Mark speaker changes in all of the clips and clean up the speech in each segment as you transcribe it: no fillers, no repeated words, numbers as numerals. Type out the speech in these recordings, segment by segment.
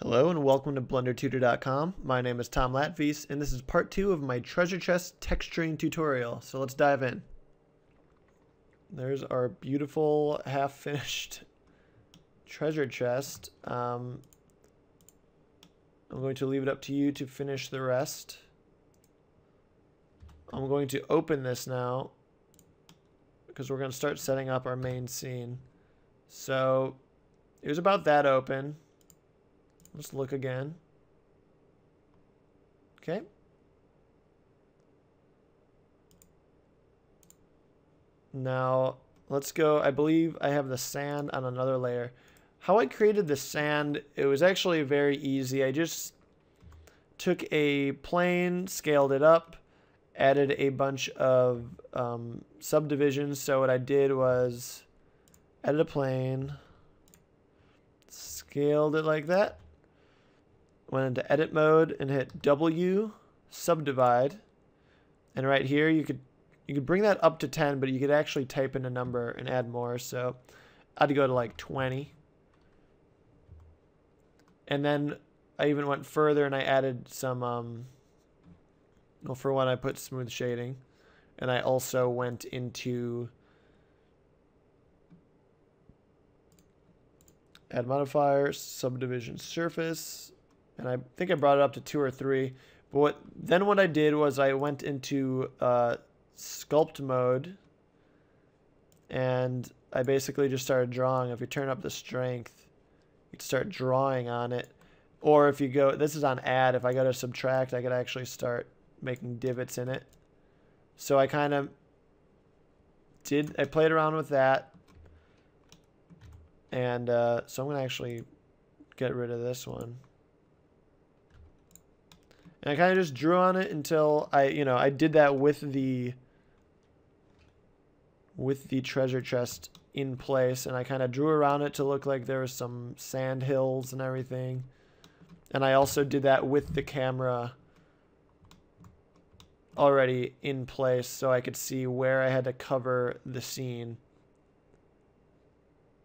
Speaker 1: Hello and welcome to BlenderTutor.com. My name is Tom Latvies and this is part 2 of my treasure chest texturing tutorial. So let's dive in. There's our beautiful half-finished treasure chest. I'm going to leave it up to you to finish the rest. I'm going to open this now because we're going to start setting up our main scene. So it was about that open. Let's look again. Okay. Now, let's go. I believe I have the sand on another layer. How I created the sand, it was actually very easy. I just took a plane, scaled it up, added a bunch of subdivisions. So what I did was added a plane, scaled it like that. Went into edit mode and hit W, subdivide, and right here you could bring that up to 10, but you could actually type in a number and add more. So I'd go to like 20, and then I even went further and I added some well, for one I put smooth shading, and I also went into add modifiers, subdivision surface. And I think I brought it up to 2 or 3. But what I did was I went into sculpt mode, and I basically just started drawing. If you turn up the strength, you can start drawing on it. Or if you go, this is on add. If I go to subtract, I could actually start making divots in it. So I kind of I played around with that. And so I'm going to actually get rid of this one. And I kind of just drew on it until I did that with the treasure chest in place, and I kind of drew around it to look like there was some sand hills and everything. And I also did that with the camera already in place so I could see where I had to cover the scene.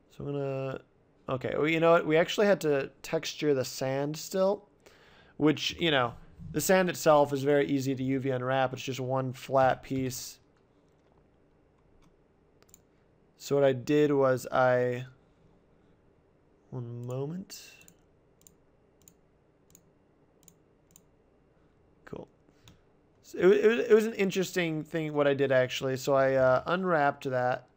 Speaker 1: So I'm gonna, okay, well, you know what? We actually had to texture the sand still, which, the sand itself is very easy to UV unwrap. It's just one flat piece. So what I did was one moment. Cool. So it was an interesting thing what I did actually. So I unwrapped that.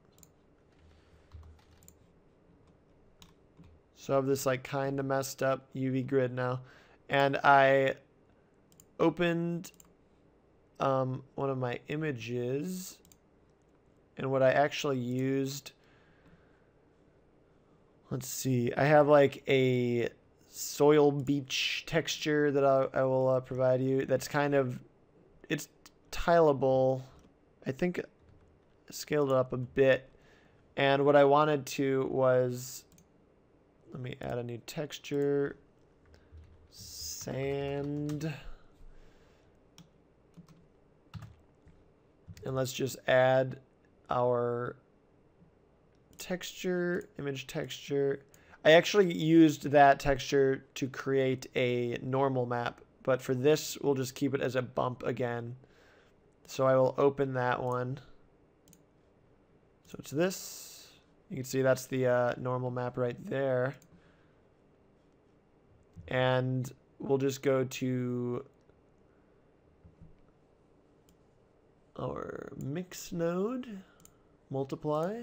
Speaker 1: So I have this like kind of messed up UV grid now. And I opened one of my images, and what I actually used, let's see, I have like a soil beach texture that I will provide you. That's kind of, it's tileable. I think I scaled it up a bit, and what I wanted to was, let me add a new texture, sand. And let's just add our texture, image texture. I actually used that texture to create a normal map, but for this, we'll just keep it as a bump again. So I will open that one. So it's this. You can see that's the normal map right there. And we'll just go to our mix node, multiply,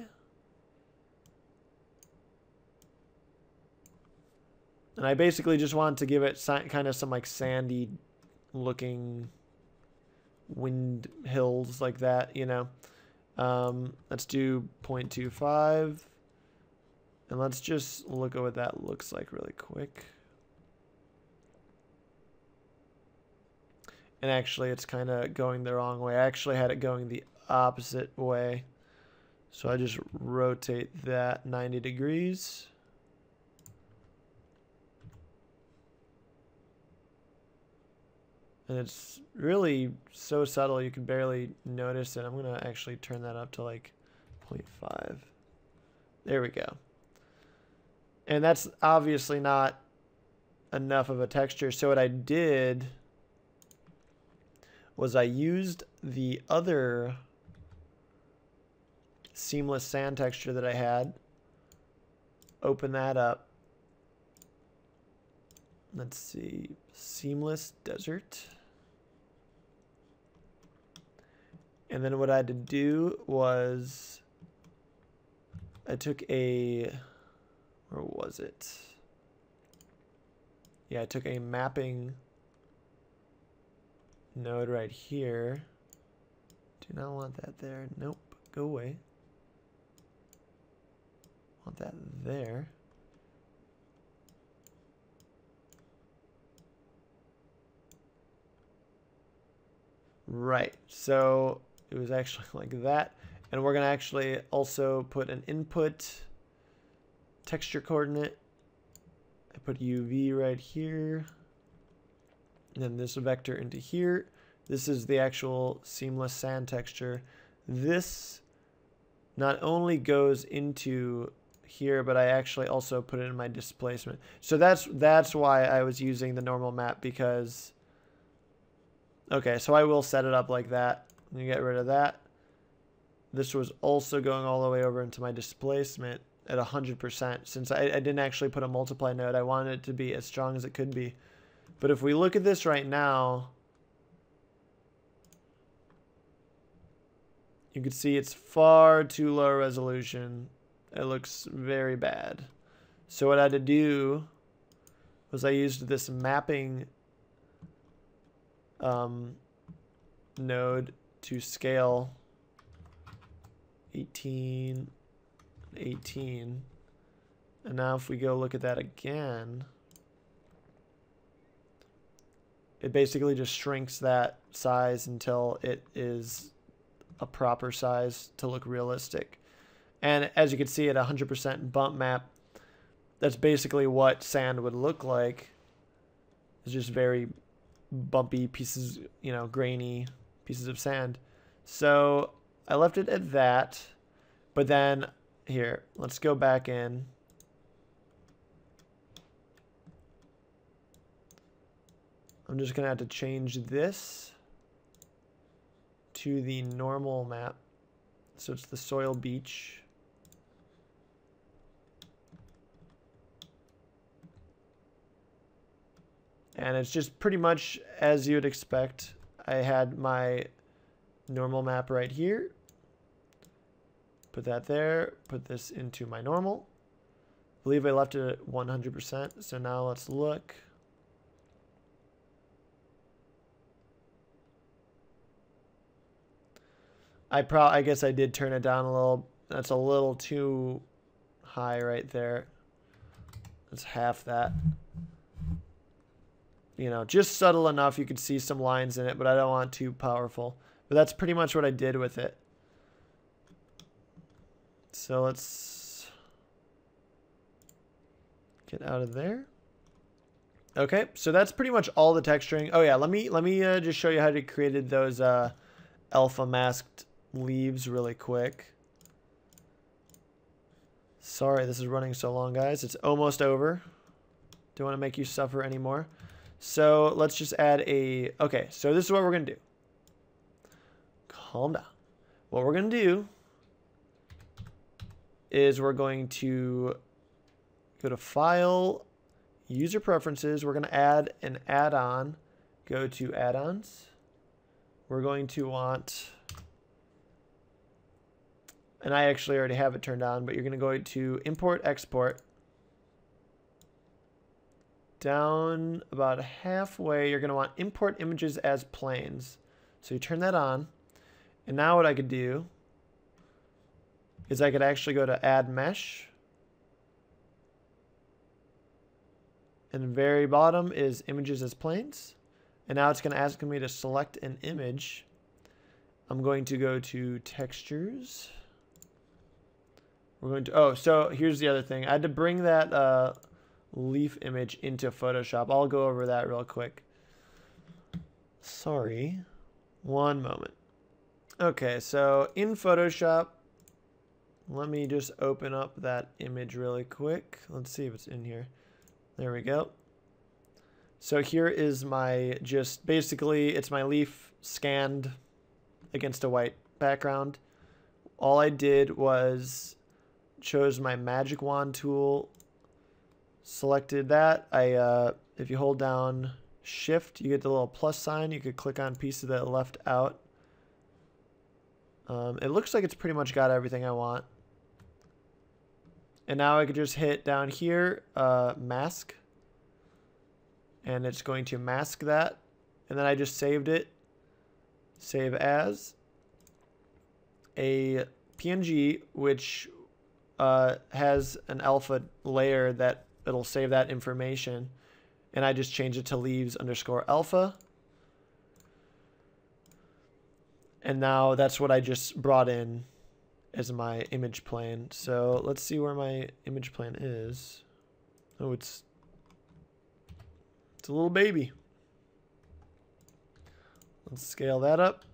Speaker 1: and I basically just want to give it kind of some like sandy looking wind hills like that, let's do 0.25, and let's just look at what that looks like really quick. And actually, it's kind of going the wrong way. I actually had it going the opposite way. So I just rotate that 90 degrees. And it's really so subtle, you can barely notice it. I'm going to actually turn that up to like 0.5. There we go. And that's obviously not enough of a texture. So what I did was I used the other seamless sand texture that I had. Open that up. Let's see, seamless desert. And then what I had to do was I took a, where was it? Yeah, I took a mapping node right here. Do not want that there. Nope, go away. Want that there. Right, so it was actually like that. And we're gonna actually also put an input texture coordinate. I put UV right here. And then this vector into here. This is the actual seamless sand texture. This not only goes into here, but I actually also put it in my displacement. So that's why I was using the normal map, because okay, so I will set it up like that. You get rid of that. This was also going all the way over into my displacement at 100%. Since I didn't actually put a multiply node, I wanted it to be as strong as it could be. But if we look at this right now, you can see it's far too low resolution. It looks very bad. So what I had to do was I used this mapping node to scale 18, 18. And now if we go look at that again, it basically just shrinks that size until it is a proper size to look realistic. And as you can see at 100% bump map, that's basically what sand would look like. It's just very bumpy pieces, you know, grainy pieces of sand. So I left it at that, but then here, let's go back in. I'm just gonna have to change this to the normal map. So it's the soil beach. And it's just pretty much as you would expect. I had my normal map right here. Put that there. Put this into my normal. I believe I left it at 100%. So now let's look. I guess I did turn it down a little. That's a little too high right there. It's half that. You know, just subtle enough you could see some lines in it, but I don't want too powerful. But that's pretty much what I did with it. So let's get out of there. Okay, so that's pretty much all the texturing. Oh yeah, let me just show you how to created those alpha masked leaves really quick. Sorry, this is running so long, guys. It's almost over. Don't want to make you suffer anymore. So let's just add a, okay, so this is what we're going to do. Calm down. What we're going to do is we're going to go to File, User Preferences. We're going to add an add-on. Go to Add-ons. We're going to want, and I actually already have it turned on, but you're going to go to Import, Export. Down about halfway, you're going to want import images as planes. So you turn that on. And now what I could do is I could actually go to add mesh. And the very bottom is images as planes. And now it's going to ask me to select an image. I'm going to go to textures. We're going to, oh, so here's the other thing. I had to bring that leaf image into Photoshop. I'll go over that real quick. Sorry. One moment. Okay, so in Photoshop, let me just open up that image really quick. Let's see if it's in here. There we go. So here is my basically it's my leaf scanned against a white background. All I did was chose my magic wand tool, selected that. If you hold down shift, you get the little plus sign. You could click on pieces that left out. It looks like it's pretty much got everything I want. And now I could just hit down here, mask. And it's going to mask that. And then I just saved it. Save as a PNG, which has an alpha layer that it'll save that information. And I just changed it to leaves_alpha. And now that's what I just brought in as my image plane. So let's see where my image plane is. Oh, it's a little baby. Let's scale that up.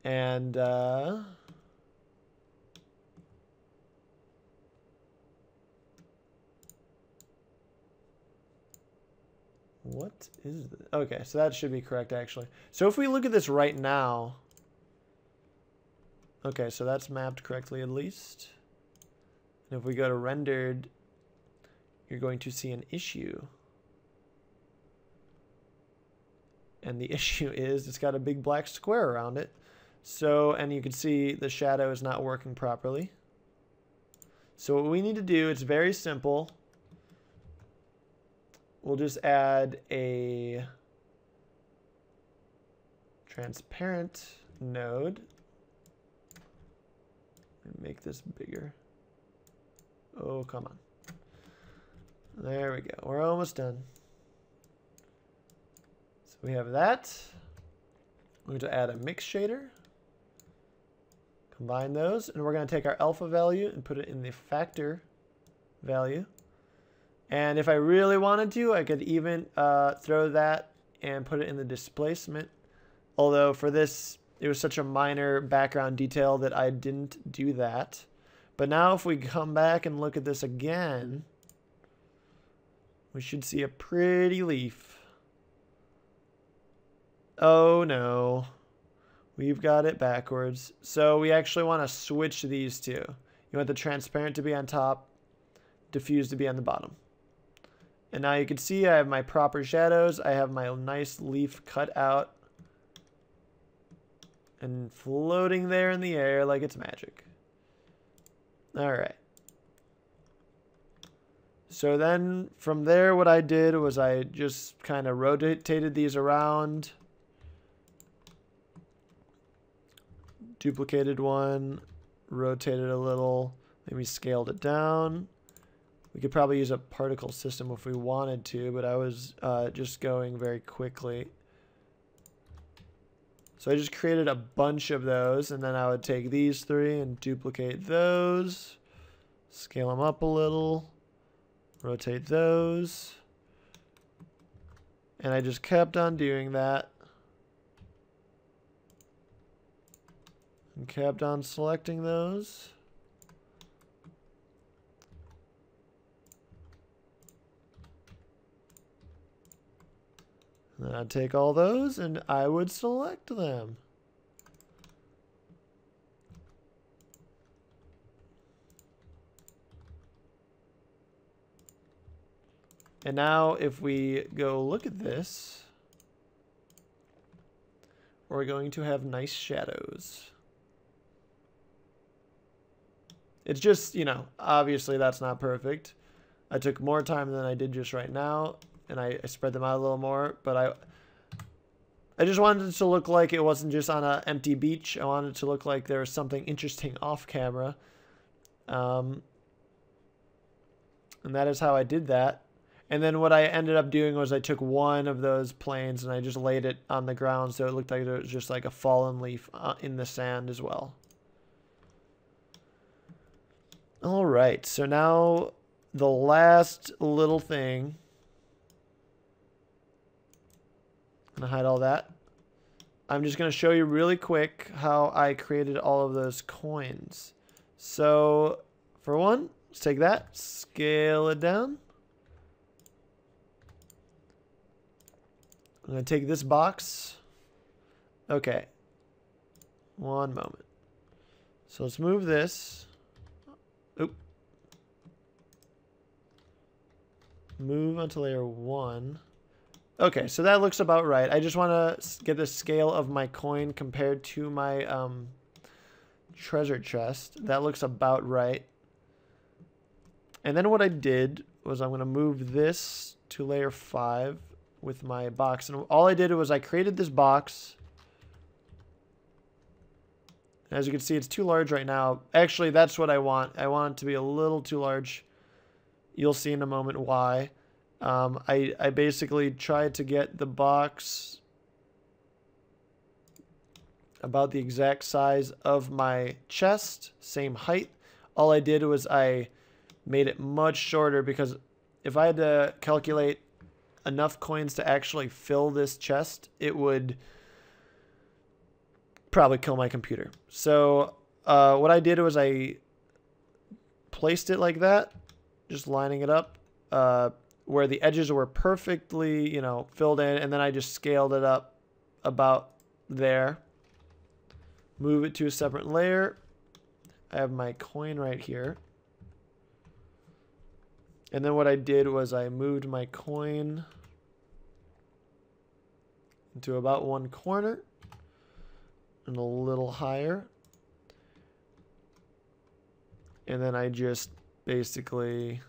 Speaker 1: And what is this? Okay, so that should be correct actually. So if we look at this right now, okay, so that's mapped correctly at least. And if we go to rendered, you're going to see an issue. And the issue is it's got a big black square around it. So, and you can see the shadow is not working properly. So what we need to do, it's very simple. We'll just add a transparent node. And make this bigger. Oh, come on. There we go. We're almost done. So we have that. We're going to add a mix shader. Combine those. And we're going to take our alpha value and put it in the factor value. And if I really wanted to, I could even throw that and put it in the displacement. Although for this, it was such a minor background detail that I didn't do that. But now if we come back and look at this again, we should see a pretty leaf. Oh no, we've got it backwards. So we actually want to switch these two. You want the transparent to be on top, diffuse to be on the bottom. And now you can see I have my proper shadows. I have my nice leaf cut out and floating there in the air like it's magic. All right. So then from there, what I did was I just kind of rotated these around, duplicated one, rotated a little, maybe scaled it down. We could probably use a particle system if we wanted to, but I was just going very quickly. So I just created a bunch of those, and then I would take these three and duplicate those, scale them up a little, rotate those, and I just kept on doing that and kept on selecting those. And then I'd take all those and I would select them. And now if we go look at this, we're going to have nice shadows. It's just, you know, obviously that's not perfect. I took more time than I did just right now, and I spread them out a little more, but I just wanted it to look like it wasn't just on an empty beach. I wanted it to look like there was something interesting off camera. And that is how I did that. And then what I ended up doing was I took one of those planes and I just laid it on the ground so it looked like there was just like a fallen leaf in the sand as well. All right, so now the last little thing. I'm gonna hide all that. I'm just gonna show you really quick how I created all of those coins. So for one, let's take that, scale it down. I'm going to take this box. Okay. One moment. So let's move this. Oop. Move onto layer 1. Okay, so that looks about right. I just want to get the scale of my coin compared to my treasure chest. That looks about right. And then what I did was I'm going to move this to layer 5 with my box. And all I did was I created this box. As you can see, it's too large right now. Actually, that's what I want. I want it to be a little too large. You'll see in a moment why. I basically tried to get the box about the exact size of my chest, same height. All I did was I made it much shorter because if I had to calculate enough coins to actually fill this chest, it would probably kill my computer. So what I did was I placed it like that, just lining it up where the edges were perfectly, you know, filled in, and then I just scaled it up about there. Move it to a separate layer. I have my coin right here. And then what I did was I moved my coin into about one corner and a little higher. And then I just basically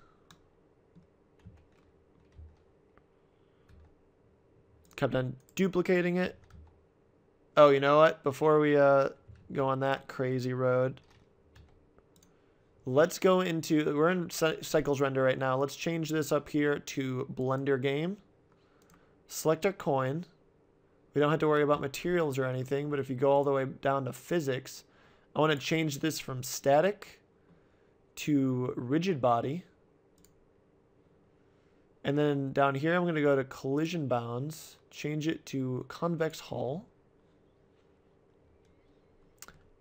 Speaker 1: kept on duplicating it. Oh, you know what? Before we go on that crazy road, let's go into, we're in Cycles Render right now. Let's change this up here to Blender Game. Select our coin. We don't have to worry about materials or anything, but if you go all the way down to physics, I want to change this from static to rigid body. And then down here, I'm going to go to collision bounds, change it to convex hull.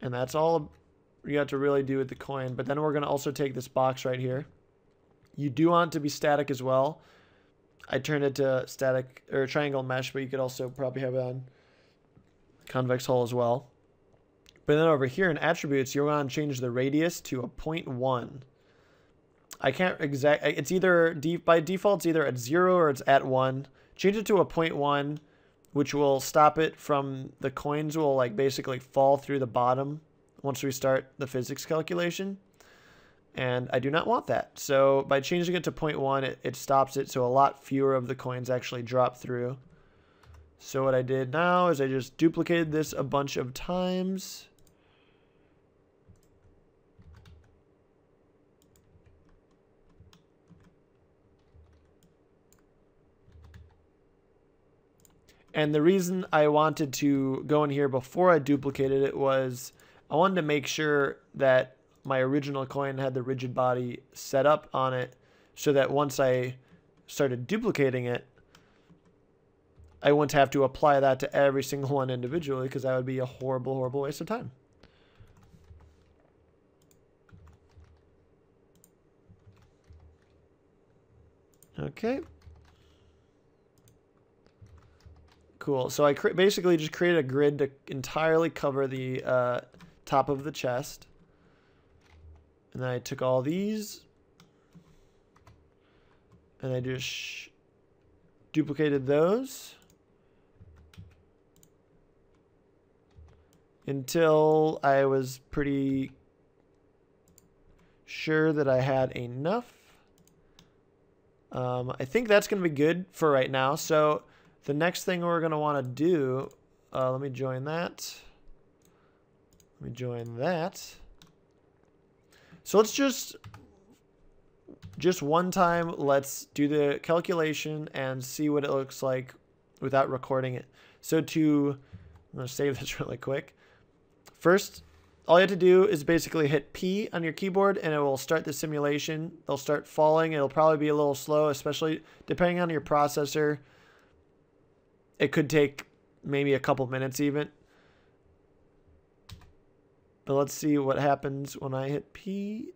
Speaker 1: And that's all you have to really do with the coin. But then we're going to also take this box right here. You do want it to be static as well. I turned it to static or triangle mesh, but you could also probably have it on convex hull as well. But then over here in attributes, you're going to change the radius to a 0.1. I can't it's either by default, it's either at 0 or it's at 1. Change it to a 0.1, which will stop it from, the coins will like basically fall through the bottom once we start the physics calculation. And I do not want that. So by changing it to 0.1, it stops it, so a lot fewer of the coins actually drop through. So what I did now is I just duplicated this a bunch of times. And the reason I wanted to go in here before I duplicated it was I wanted to make sure that my original coin had the rigid body set up on it so that once I started duplicating it, I wouldn't have to apply that to every single one individually because that would be a horrible, horrible waste of time. Okay. Cool. So I basically just created a grid to entirely cover the top of the chest. And then I took all these and I just duplicated those until I was pretty sure that I had enough. I think that's going to be good for right now. So the next thing we're going to want to do, let me join that. Let me join that. So let's just one time, let's do the calculation and see what it looks like without recording it. So I'm going to save this really quick. First, all you have to do is basically hit P on your keyboard and it will start the simulation. They'll start falling. It'll probably be a little slow, especially depending on your processor. It could take maybe a couple minutes even. But let's see what happens when I hit P.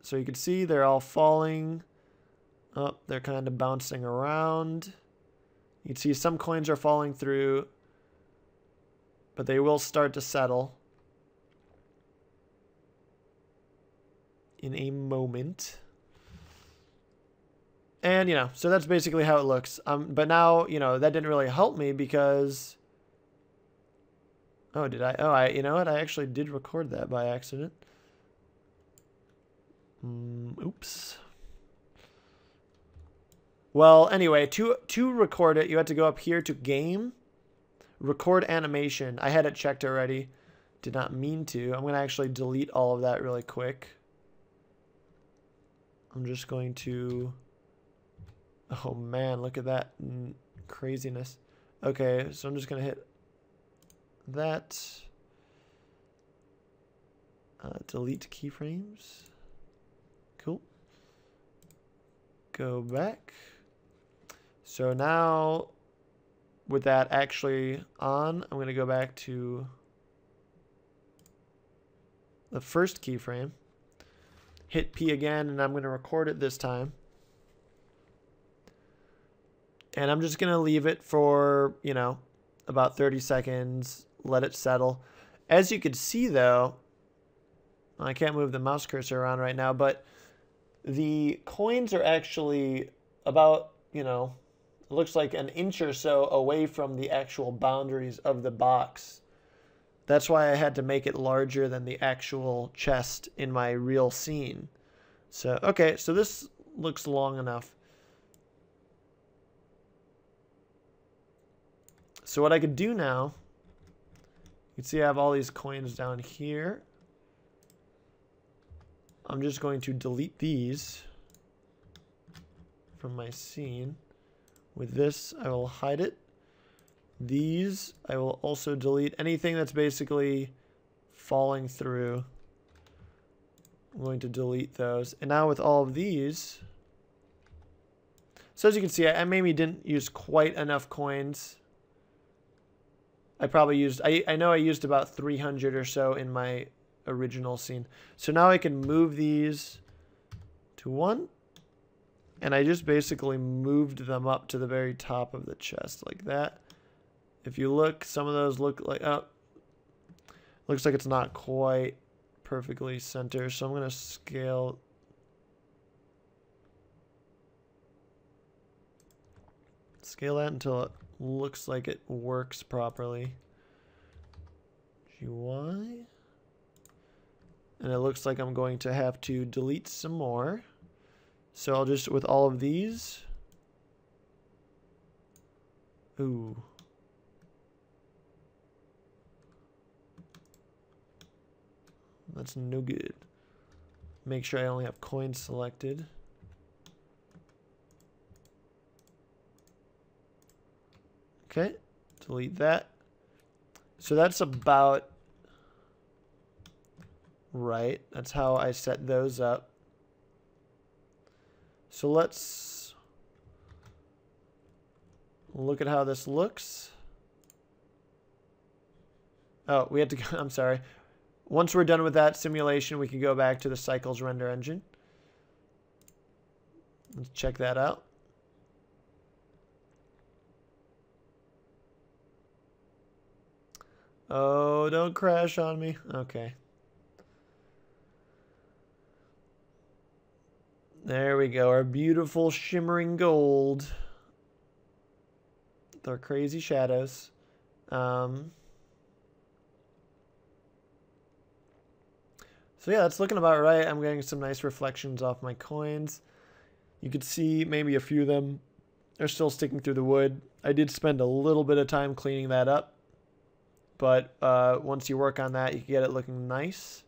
Speaker 1: So you can see they're all falling. Oh, they're kind of bouncing around. You can see some coins are falling through, but they will start to settle in a moment. And, you know, so that's basically how it looks. But now, you know, that didn't really help me because... Oh, did I? Oh, you know what? I actually did record that by accident. Oops. Well, anyway, to record it, you had to go up here to Game, Record Animation. I had it checked already. Did not mean to. I'm going to actually delete all of that really quick. I'm just going to... Oh, man, look at that craziness. Okay, so I'm just going to hit that. Delete keyframes. Cool. Go back. So now, with that actually on, I'm going to go back to the first keyframe. Hit P again, and I'm going to record it this time. And I'm just going to leave it for, you know, about 30 seconds. Let it settle. As you can see, though, I can't move the mouse cursor around right now, but the coins are actually about, you know, it looks like an inch or so away from the actual boundaries of the box. That's why I had to make it larger than the actual chest in my real scene. So, okay, so this looks long enough. So what I could do now, you can see I have all these coins down here. I'm just going to delete these from my scene. With this, I will hide it. These, I will also delete. Anything that's basically falling through, I'm going to delete those. And now with all of these, so as you can see, I maybe didn't use quite enough coins. I probably used, I know I used about 300 or so in my original scene. So now I can move these to 1. And I just basically moved them up to the very top of the chest like that. If you look, some of those look like, oh, looks like it's not quite perfectly centered. So I'm going to scale. Scale that until it looks like it works properly. GY. And it looks like I'm going to have to delete some more. So I'll just, with all of these. Ooh. That's no good. Make sure I only have coins selected. Okay, delete that. So that's about right. That's how I set those up. So let's look at how this looks. Oh, we had to go, I'm sorry. Once we're done with that simulation, we can go back to the Cycles render engine. Let's check that out. Oh, don't crash on me. Okay. There we go. Our beautiful shimmering gold. With our crazy shadows. So yeah, that's looking about right. I'm getting some nice reflections off my coins. You could see maybe a few of them are still sticking through the wood. I did spend a little bit of time cleaning that up. But once you work on that, you can get it looking nice.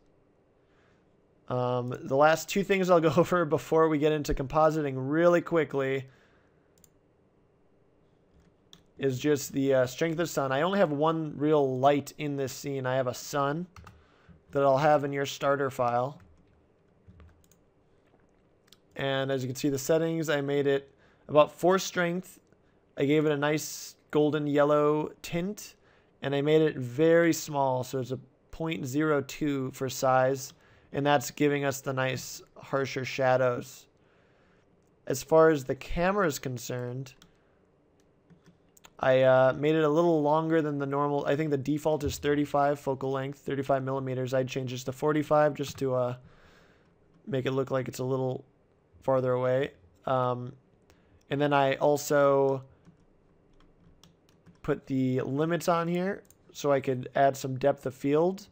Speaker 1: The last two things I'll go over before we get into compositing really quickly is just the strength of the sun. I only have one real light in this scene. I have a sun that I'll have in your starter file. And as you can see, the settings, I made it about 4 strength. I gave it a nice golden yellow tint. And I made it very small, so it's a 0.02 for size. And that's giving us the nice, harsher shadows. As far as the camera is concerned, I made it a little longer than the normal. I think the default is 35 focal length, 35 millimeters. I'd change this to 45 just to make it look like it's a little farther away. And then I also put the limits on here so I could add some depth of field.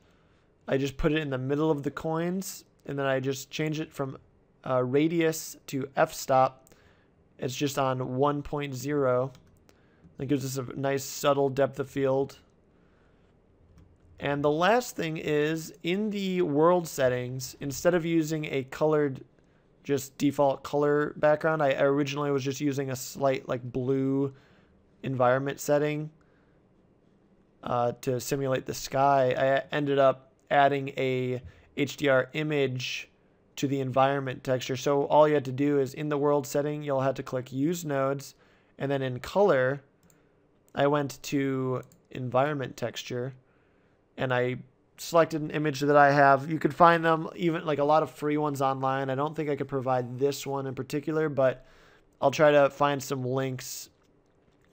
Speaker 1: I just put it in the middle of the coins, and then I just change it from radius to f-stop. It's just on 1.0. That gives us a nice subtle depth of field. And the last thing is, in the world settings, instead of using a colored, just default color background, I originally was just using a slight like blue environment setting to simulate the sky. I ended up adding a HDR image to the environment texture. So all you have to do is in the world setting, you'll have to click use nodes, and then in color, I went to environment texture and I selected an image that I have. You could find them, even like a lot of free ones online. I don't think I could provide this one in particular, but I'll try to find some links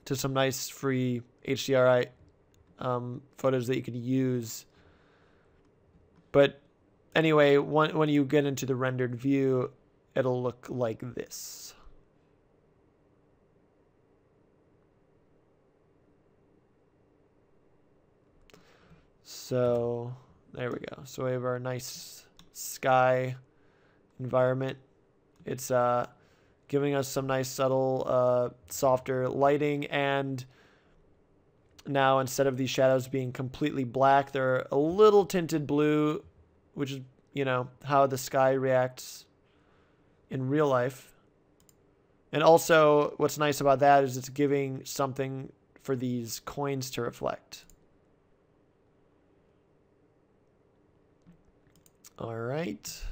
Speaker 1: to some nice free HDRI photos that you could use. But anyway, when you get into the rendered view, it'll look like this. So there we go. So we have our nice sky environment. It's giving us some nice subtle, softer lighting, and now instead of these shadows being completely black, they're a little tinted blue, which is, you know, how the sky reacts in real life. And also, what's nice about that is it's giving something for these coins to reflect. All right.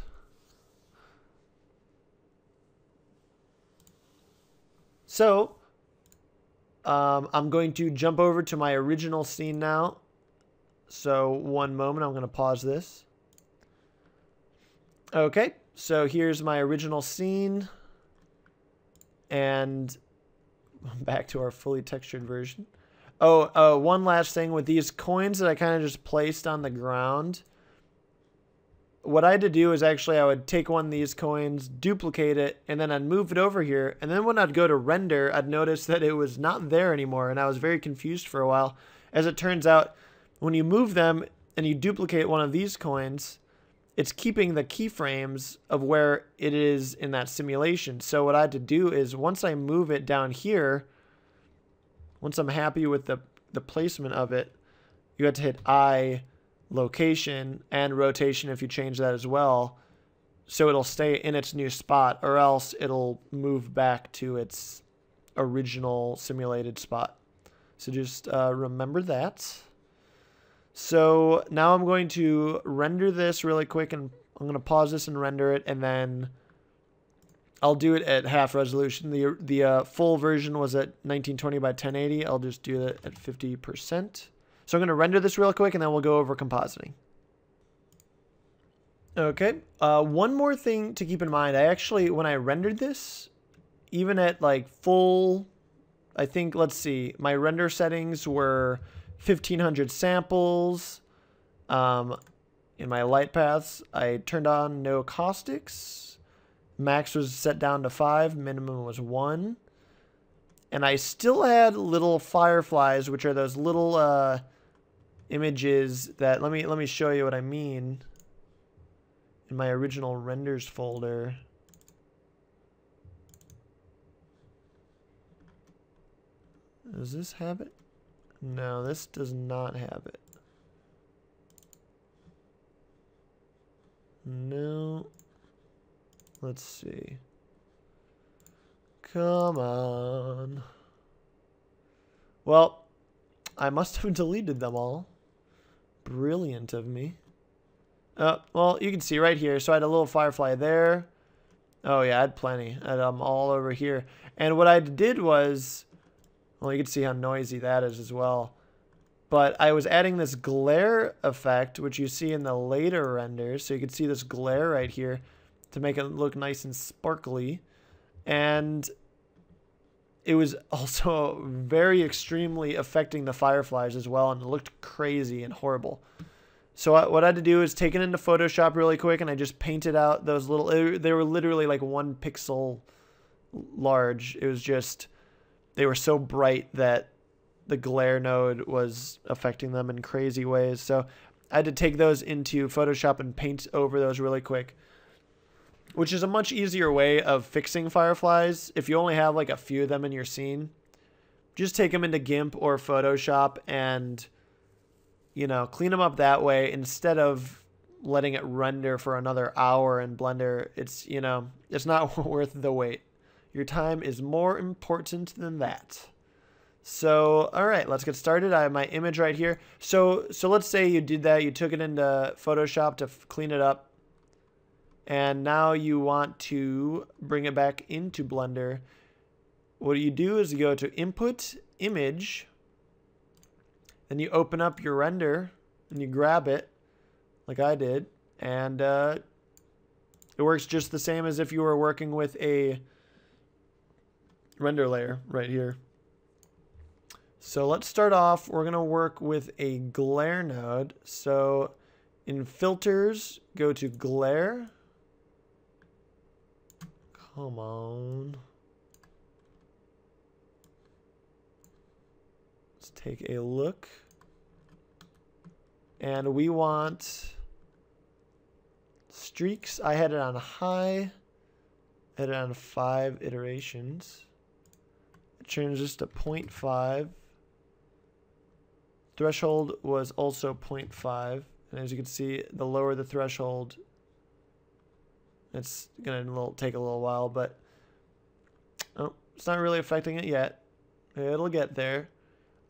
Speaker 1: So, I'm going to jump over to my original scene now. So, one moment, I'm going to pause this. Okay, so here's my original scene. And back to our fully textured version. Oh, one last thing with these coins that I kind of just placed on the ground. What I had to do is actually I would take one of these coins, duplicate it, and then I'd move it over here. And then when I'd go to render, I'd notice that it was not there anymore. And I was very confused for a while. As it turns out, when you move them and you duplicate one of these coins, it's keeping the keyframes of where it is in that simulation. So what I had to do is once I move it down here, once I'm happy with the placement of it, you have to hit I, location, and rotation if you change that as well, so it'll stay in its new spot, or else it'll move back to its original simulated spot. So just remember that. So now I'm going to render this really quick, and I'm going to pause this and render it, and then I'll do it at half resolution. The full version was at 1920 by 1080. I'll just do it at 50%. So I'm going to render this real quick, and then we'll go over compositing. Okay, one more thing to keep in mind. I actually, when I rendered this, even at like full, I think, let's see, my render settings were 1500 samples. In my light paths, I turned on no caustics. Max was set down to 5, minimum was 1. And I still had little fireflies, which are those little images that, let me show you what I mean. In my original renders folder. Does this have it? No, this does not have it. No. Let's see. Come on. Well, I must have deleted them all. Brilliant of me. Well, you can see right here. So I had a little firefly there. Oh yeah, I had plenty. I had them all over here. And what I did was, well, you can see how noisy that is as well. But I was adding this glare effect, which you see in the later renders. So you can see this glare right here to make it look nice and sparkly. And it was also very extremely affecting the fireflies as well, and it looked crazy and horrible. So what I had to do is take it into Photoshop really quick, and I just painted out those little, they were literally like 1 pixel large. It was just, they were so bright that the glare node was affecting them in crazy ways. So I had to take those into Photoshop and paint over those really quick, which is a much easier way of fixing fireflies. If you only have like a few of them in your scene, just take them into GIMP or Photoshop and, you know, clean them up that way instead of letting it render for another hour in Blender. It's, you know, it's not worth the wait. Your time is more important than that. So, all right, let's get started. I have my image right here. So let's say you did that. You took it into Photoshop to clean it up. And now you want to bring it back into Blender. What you do is you go to Input, Image. Then you open up your render and you grab it like I did. And it works just the same as if you were working with a render layer right here. So let's start off. We're going to work with a glare node. So in filters, go to glare. Come on. Let's take a look. And we want streaks. I had it on high. I had it on 5 iterations. It changes this to 0.5. Threshold was also 0.5, and as you can see, the lower the threshold, it's gonna take a little while, but it's not really affecting it yet. It'll get there.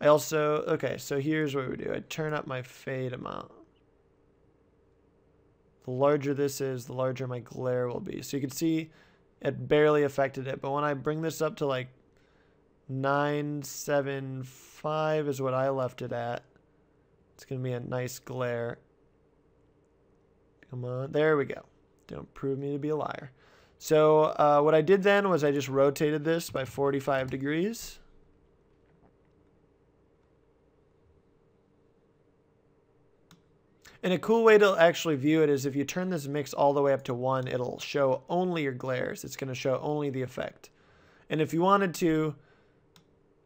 Speaker 1: I also, okay, so here's what we do. I turn up my fade amount. The larger this is, the larger my glare will be. So you can see it barely affected it, but when I bring this up to like 975 is what I left it at. It's going to be a nice glare. Come on. There we go. Don't prove me to be a liar. So what I did then was I just rotated this by 45 degrees. And a cool way to actually view it is if you turn this mix all the way up to 1, it'll show only your glares. It's going to show only the effect. And if you wanted to,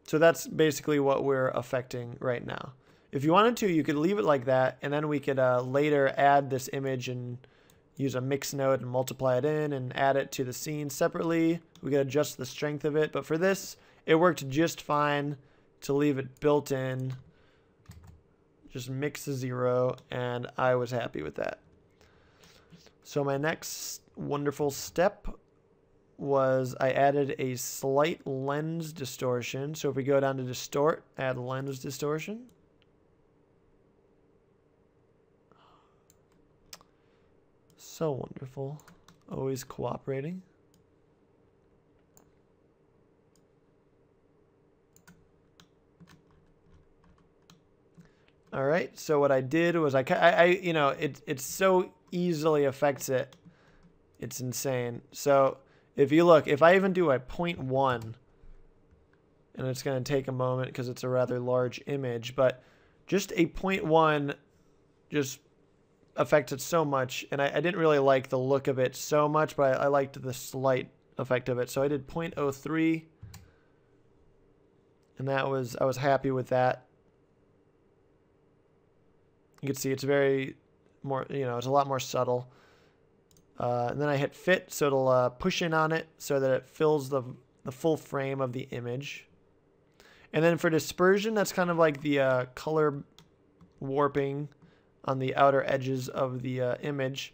Speaker 1: so that's basically what we're affecting right now. If you wanted to, you could leave it like that, and then we could later add this image and use a mix node and multiply it in and add it to the scene separately. We could adjust the strength of it, but for this, it worked just fine to leave it built in. Just mix to 0, and I was happy with that. So my next wonderful step was I added a slight lens distortion. So if we go down to distort, add lens distortion. So wonderful. Always cooperating. All right. So what I did was I you know, it so easily affects it. It's insane. So if you look, if I even do a 0.1, and it's going to take a moment because it's a rather large image, but just a 0.1 just affects it so much. And I didn't really like the look of it so much, but I liked the slight effect of it. So I did 0.03, and I was happy with that. You can see it's very more, you know, it's a lot more subtle. And then I hit fit, so it'll push in on it so that it fills the full frame of the image. And then for dispersion, that's kind of like the color warping on the outer edges of the image.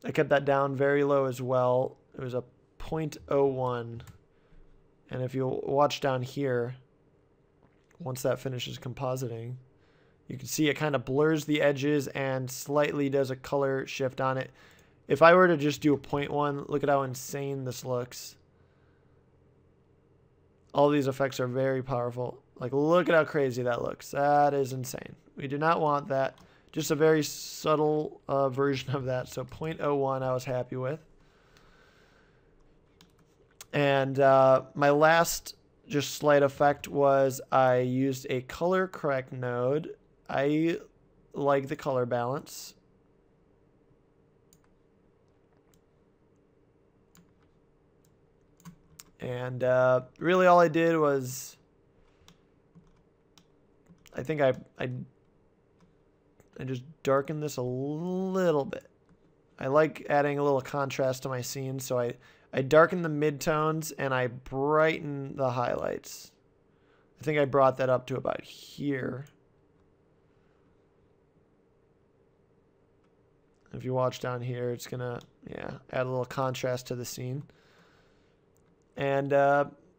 Speaker 1: I kept that down very low as well. It was a 0.01. And if you watch down here, once that finishes compositing, you can see it kind of blurs the edges and slightly does a color shift on it. If I were to just do a 0.1, look at how insane this looks. All these effects are very powerful. Like, look at how crazy that looks. That is insane. We do not want that. Just a very subtle version of that. So 0.01 I was happy with. And my last just slight effect was I used a color correct node. I like the color balance. And really all I did was, I think I just darkened this a little bit. I like adding a little contrast to my scene, so I darken the midtones and I brighten the highlights. I think I brought that up to about here. If you watch down here, it's gonna, yeah, add a little contrast to the scene. And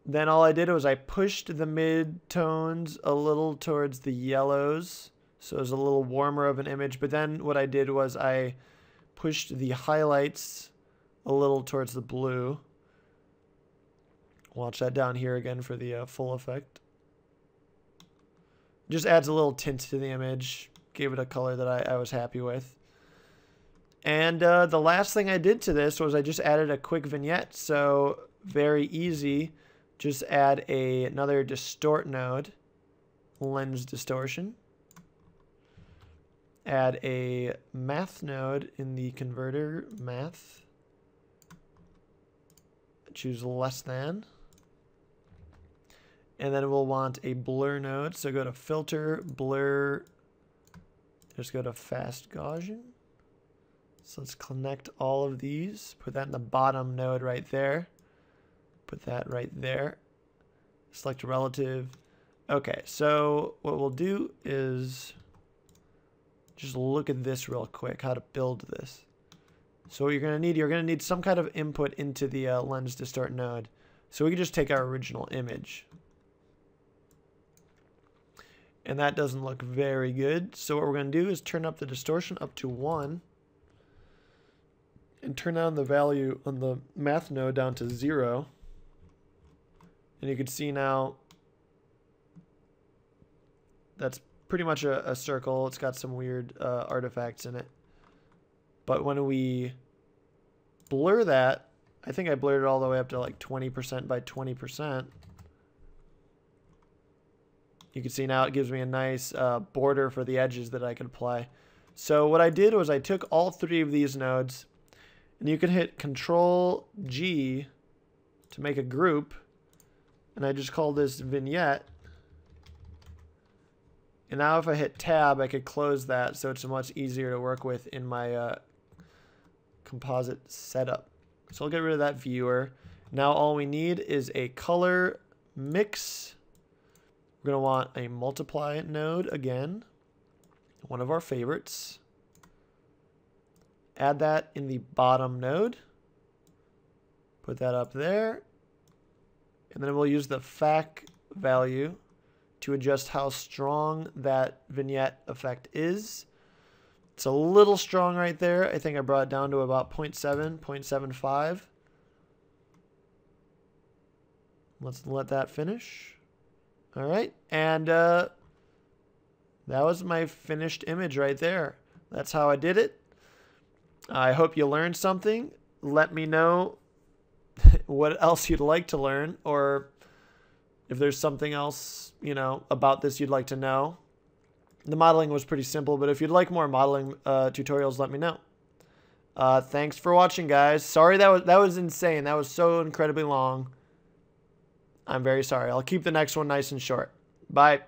Speaker 1: then all I did was I pushed the mid-tones a little towards the yellows, so it was a little warmer of an image. But then what I did was I pushed the highlights a little towards the blue. Watch that down here again for the full effect. Just adds a little tint to the image. Gave it a color that I was happy with. And the last thing I did to this was I just added a quick vignette. So very easy. Just add another distort node, lens distortion. Add a math node in the converter, math. Choose less than. And then we'll want a blur node. So go to filter, blur, just go to fast Gaussian. So let's connect all of these. Put that in the bottom node right there. Put that right there. Select relative. Okay, so what we'll do is just look at this real quick, how to build this. So what you're going to need some kind of input into the lens distort node. So we can just take our original image. And that doesn't look very good. So what we're going to do is turn up the distortion up to 1. And turn down the value on the math node down to 0. And you can see now that's pretty much a circle. It's got some weird artifacts in it. But when we blur that, I think I blurred it all the way up to like 20% by 20%. You can see now it gives me a nice border for the edges that I can apply. So what I did was I took all 3 of these nodes, and you can hit Control G to make a group. And I just call this vignette. And now if I hit tab, I could close that, so it's much easier to work with in my composite setup. So I'll get rid of that viewer. Now all we need is a color mix. We're going to want a multiply node again, one of our favorites. Add that in the bottom node. Put that up there. And then we'll use the FAC value to adjust how strong that vignette effect is. It's a little strong right there. I think I brought it down to about 0.7, 0.75. Let's let that finish. All right, and that was my finished image right there. That's how I did it. I hope you learned something. Let me know what else you'd like to learn, or if there's something else, you know, about this you'd like to know. The modeling was pretty simple, but if you'd like more modeling tutorials, let me know. Thanks for watching, guys. Sorry that was insane. That was so incredibly long. I'm very sorry. I'll keep the next one nice and short. Bye.